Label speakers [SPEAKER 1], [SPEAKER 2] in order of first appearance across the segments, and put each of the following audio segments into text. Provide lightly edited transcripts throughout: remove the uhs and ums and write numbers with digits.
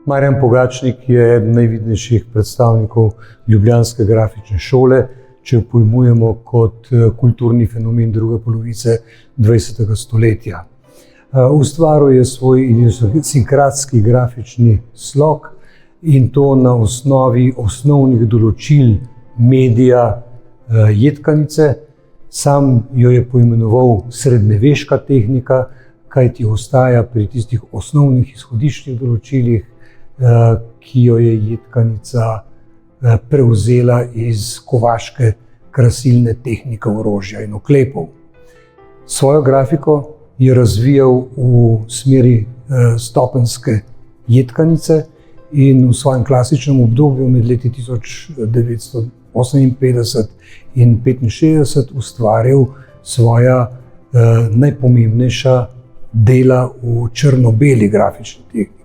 [SPEAKER 1] Marjan Pogačnik je eden najvidnejših predstavnikov ljubljanske grafične šole, če jo pojmujemo kot kulturni fenomen druge polovice 20. stoletja. Ustvaril je svoj idiosinkratski grafični slog in to na osnovi osnovnih določil medija jedkanice. Sam jo je poimenoval srednjeveška tehnika, kajti ostaja pri tistih osnovnih izhodiščnih določilih, ki jo je jedkanica prevzela iz kovaške krasilne tehnike orožja in oklepov. Svojo grafiko je razvijal v smeri stopenjske jedkanice in v svojem klasičnem obdobju med leti 1958 in 1965 ustvaril svoja najpomembnejša dela v črno-beli grafični tehniki.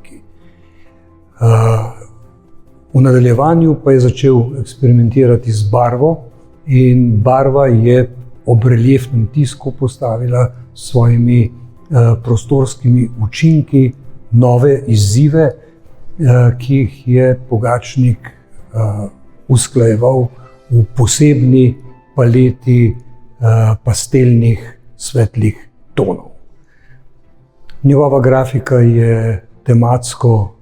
[SPEAKER 1] V nadaljevanju pa je začel eksperimentirati z barvo in barva je ob reliefnem tisku postavila s svojimi prostorskimi učinki nove izzive, ki jih je Pogačnik usklajeval v posebni paleti pastelnih svetlih tonov. Njegova grafika je tematsko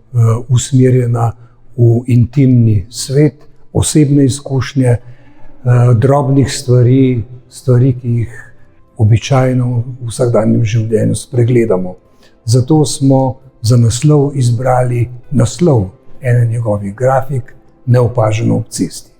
[SPEAKER 1] usmerjena v intimni svet, osebne izkušnje, drobnih stvari, ki jih običajno v vsakdanjem življenju spregledamo. Zato smo za naslov izbrali naslov ene njegovih grafik Neopaženo ob cesti.